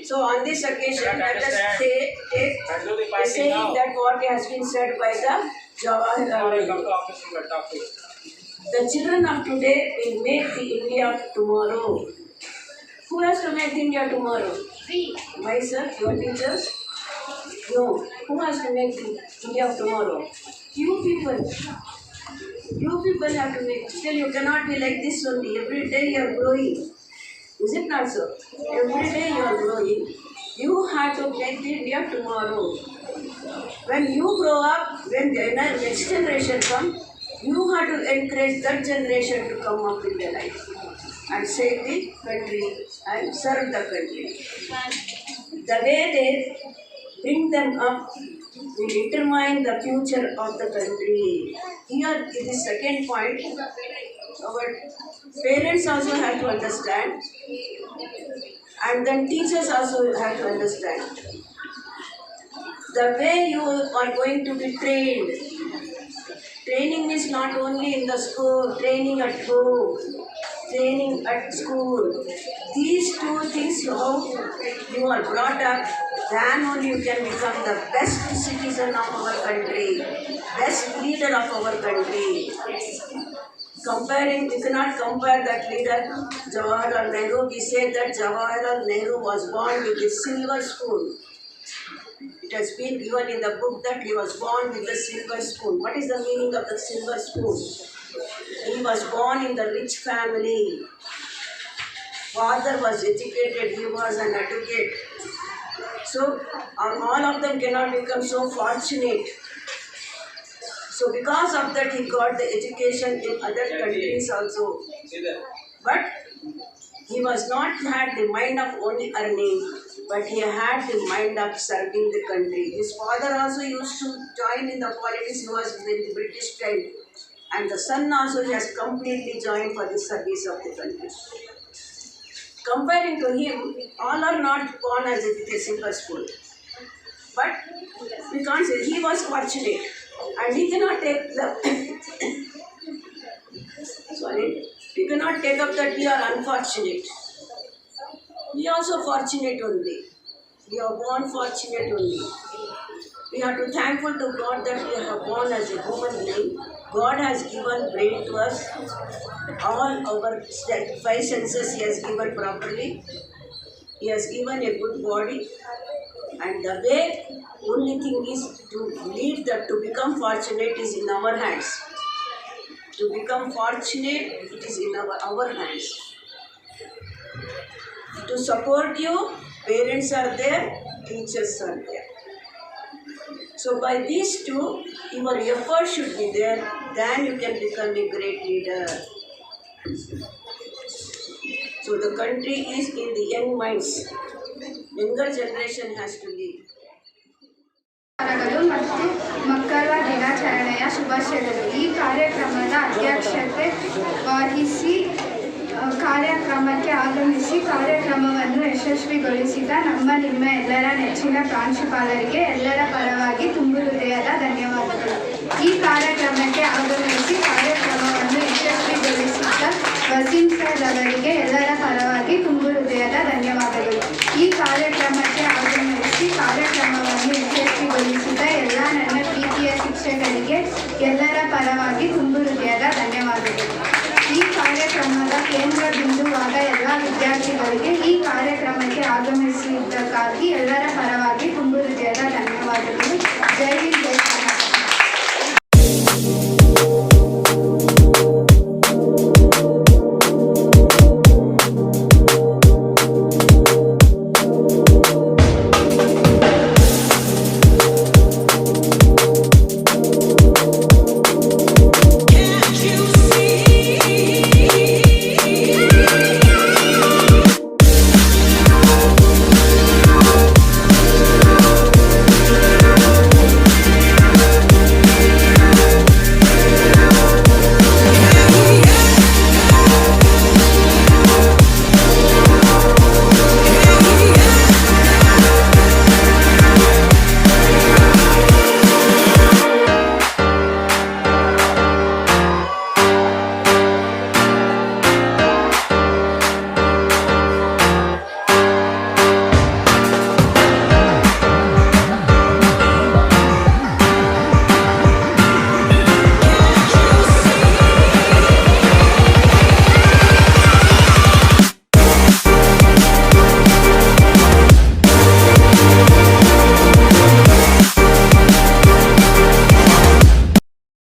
So on this occasion, let us take a saying that what has been said by the Jawaharlal Nehru. The children of today will make the India of tomorrow. Who has to make India tomorrow? We. Myself, your teachers? No. Who has to make the India of tomorrow? You people. You people have to make. Still, you cannot be like this only. Every day you are growing. Is it not so? Every day you are growing. You have to make the India tomorrow. When you grow up, when the next generation comes, you have to encourage that generation to come up in their life and save the country and serve the country. The way they bring them up will determine the future of the country. Here is the second point. Our parents also have to understand, and then teachers also have to understand. The way you are going to be trained. Training is not only in the school, training at home, training at school. These two things, how you are brought up, then only you can become the best citizen of our country, best leader of our country. You cannot compare that leader, Jawaharlal Nehru. We say that Jawaharlal Nehru was born with a silver spoon. It has been given in the book that he was born with a silver spoon. What is the meaning of the silver spoon? He was born in the rich family. Father was educated, he was an advocate. So, all of them cannot become so fortunate. So, because of that, he got the education in other countries also. But he was not had the mind of only earning, but he had the mind of serving the country. His father also used to join in the politics. He was in the British time. And the son also has completely joined for the service of the country. Comparing to him, all are not born as a silver spoon. But we can't say he was fortunate. And he cannot take the we cannot take up that we are unfortunate. We are also fortunate only. We are born fortunate only. We are to thankful to God that we are born as a human being. God has given brain to us. All our 5 senses He has given properly. He has given a good body. And the way, only thing is to lead that to become fortunate is in our hands. To become fortunate, it is in our hands. To To support you, parents are there, teachers are there. So by these two, your effort should be there, then you can become a great leader. So the country is in the young minds. Younger generation has to lead. ಮತ್ತು ಮಕ್ಕಳ ದಿನಾಚರಣೆಯ ಶುಭಾಶಯಗಳು. ಈ ಕಾರ್ಯಕ್ರಮದ ಅಧ್ಯಕ್ಷತೆ ವಹಿಸಿ ಕಾರ್ಯಕ್ರಮಕ್ಕೆ ಆಗಮಿಸಿ ಕಾರ್ಯಕ್ರಮವನ್ನು ಯಶಸ್ವಿಗೊಳಿಸಿದ ನಿಮ್ಮ ಎಲ್ಲರ ನೆಚ್ಚಿನ ಪ್ರಾಂಶುಪಾಲರಿಗೆ ಎಲ್ಲರ ಪರವಾಗಿ ತುಂಬು ಹೃದಯದ ಧನ್ಯವಾದಗಳು. ಈ ಕಾರ್ಯಕ್ರಮಕ್ಕೆ ಆಗಮಿಸಿ ಕಾರ್ಯಕ್ರಮವನ್ನು ಯಶಸ್ವಿಗೊಳಿಸಿದ ವಸೀಂ ಸರ್ ಅವರಿಗೆ ಎಲ್ಲರ ಪರವಾಗಿ ತುಂಬು ಹೃದಯದ ಧನ್ಯವಾದಗಳು. ಈ ಕಾರ್ಯಕ್ರಮಕ್ಕೆ ಆಗಮಿಸಿ ಕಾರ್ಯಕ್ರಮವನ್ನು ಯಶಸ್ವಿಗೊಳಿಸಿದ ಎಲ್ಲ ನನ್ನ ಪ್ರೀತಿಯ ಶಿಕ್ಷಕರಿಗೆ ಎಲ್ಲರ ಪರವಾಗಿ ತುಂಬು ಹೃದಯದ ಧನ್ಯವಾದಗಳು. ಈ ಕಾರ್ಯಕ್ರಮದ ಕೇಂದ್ರ ಬಿಂದುವಾದ ಎಲ್ಲ ವಿದ್ಯಾರ್ಥಿಗಳಿಗೆ ಈ ಕಾರ್ಯಕ್ರಮಕ್ಕೆ ಆಗಮಿಸಿದ್ದಕ್ಕಾಗಿ ಎಲ್ಲರ ಪರವಾಗಿ ತುಂಬು ಹೃದಯದ ಧನ್ಯವಾದಗಳು. ಜೈ ಹಿಂದ್, ಜೈ ಭಾರತ್.